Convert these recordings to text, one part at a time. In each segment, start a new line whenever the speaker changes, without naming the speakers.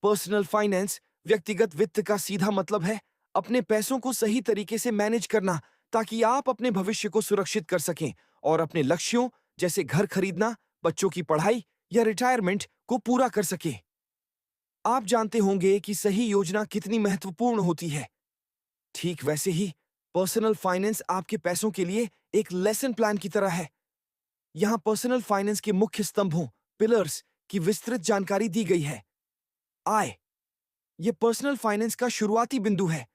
Personal finance व्यक्तिगत वित्त का सीधा मतलब है अपने पैसों को सही तरीके से मैनेज करना ताकि आप अपने भविष्य को सुरक्षित कर सकें और अपने लक्ष्यों जैसे घर खरीदना, बच्चों की पढ़ाई या रिटायरमेंट को पूरा कर सकें। आप जानते होंगे कि सही योजना कितनी महत्वपूर्ण होती है। ठीक वैसे ही पर्सनल फाइनेंस आपके पैसों के लिए एक लेसन प्लान की तरह है। यहाँ पर्सनल फाइनेंस के मुख्य स्तंभों पिलर्स की विस्तृत जानकारी दी गई है। आय, ये पर्सनल फाइनेंस का शुरुआती बिंदु है।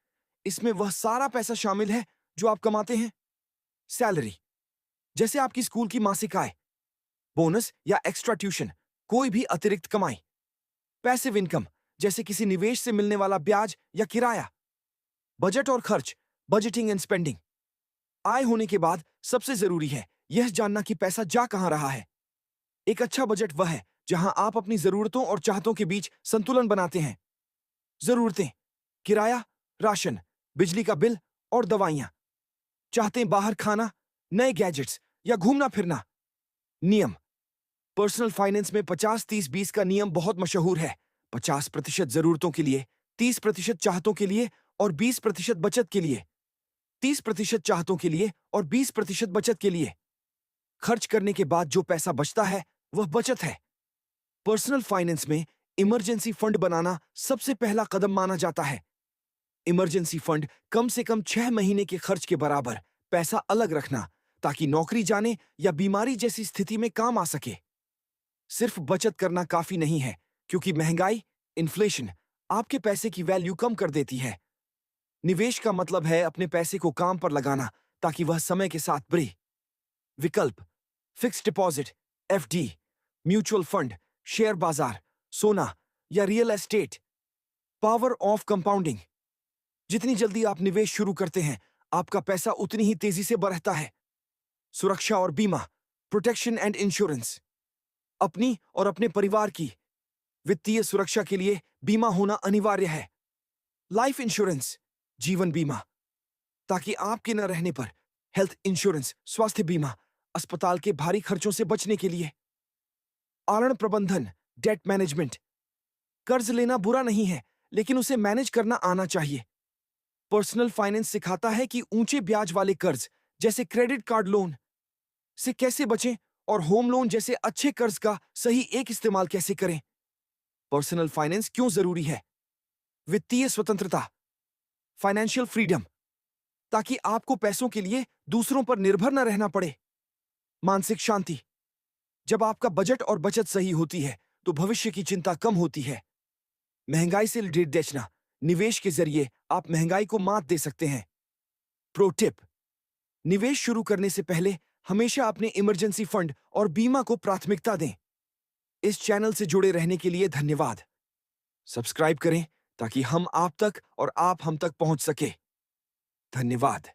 इसमें वह सारा पैसा शामिल है जो आप कमाते हैं। सैलरी, जैसे आपकी स्कूल की मासिक आय, बोनस या एक्स्ट्रा ट्यूशन, कोई भी अतिरिक्त कमाई। पैसिव इनकम, जैसे किसी निवेश से मिलने वाला ब्याज या किराया। बजट और खर्च, बजटिंग एंड स्पेंडिंग। आय होने के बाद सबसे जरूरी है यह जानना कि पैसा जा कहां रहा है। एक अच्छा बजट वह है जहां आप अपनी जरूरतों और चाहतों के बीच संतुलन बनाते हैं। जरूरतें, किराया, राशन, बिजली का बिल और दवाइयां। चाहते हैं बाहर खाना, नए गैजेट्स या घूमना फिरना। नियम, पर्सनल फाइनेंस में 50-30-20 का नियम बहुत मशहूर है। 50% जरूरतों के लिए, 30% चाहतों के लिए और 20% बचत के लिए। 30% चाहतों के लिए और 20% बचत के लिए। खर्च करने के बाद जो पैसा बचता है वह बचत है। पर्सनल फाइनेंस में इमरजेंसी फंड बनाना सबसे पहला कदम माना जाता है। इमरजेंसी फंड कम से कम 6 महीने के खर्च के बराबर पैसा अलग रखना ताकि नौकरी जाने या बीमारी जैसी स्थिति में काम आ सके। सिर्फ बचत करना काफी नहीं है क्योंकि महंगाई, इन्फ्लेशन आपके पैसे की वैल्यू कम कर देती है। निवेश का मतलब है अपने पैसे को काम पर लगाना ताकि वह समय के साथ बढ़े। विकल्प, fixed deposit, FD, mutual fund, share बाजार, सोना या real estate. Power of compounding, जितनी जल्दी आप निवेश शुरू करते हैं आपका पैसा उतनी ही तेजी से बढ़ता है। सुरक्षा और बीमा, प्रोटेक्शन एंड इंश्योरेंस, अपनी और अपने परिवार की वित्तीय सुरक्षा के लिए बीमा होना अनिवार्य है। लाइफ इंश्योरेंस, जीवन बीमा, ताकि आपके न रहने पर। हेल्थ इंश्योरेंस, स्वास्थ्य बीमा, अस्पताल के भारी खर्चों से बचने के लिए। आरण प्रबंधन, डेट मैनेजमेंट, कर्ज लेना बुरा नहीं है लेकिन उसे मैनेज करना आना चाहिए। पर्सनल फाइनेंस सिखाता है कि ऊंचे ब्याज वाले कर्ज जैसे क्रेडिट कार्ड लोन से कैसे बचें और होम लोन जैसे अच्छे कर्ज का सही एक इस्तेमाल कैसे करें। पर्सनल फाइनेंस क्यों जरूरी है? वित्तीय स्वतंत्रता, फाइनेंशियल फ्रीडम, ताकि आपको पैसों के लिए दूसरों पर निर्भर न रहना पड़े। मानसिक शांति, जब आपका बजट और बचत सही होती है तो भविष्य की चिंता कम होती है। महंगाई से निपटना, निवेश के जरिए आप महंगाई को मात दे सकते हैं। प्रो टिप, निवेश शुरू करने से पहले हमेशा अपने इमरजेंसी फंड और बीमा को प्राथमिकता दें। इस चैनल से जुड़े रहने के लिए धन्यवाद। सब्सक्राइब करें ताकि हम आप तक और आप हम तक पहुंच सके। धन्यवाद।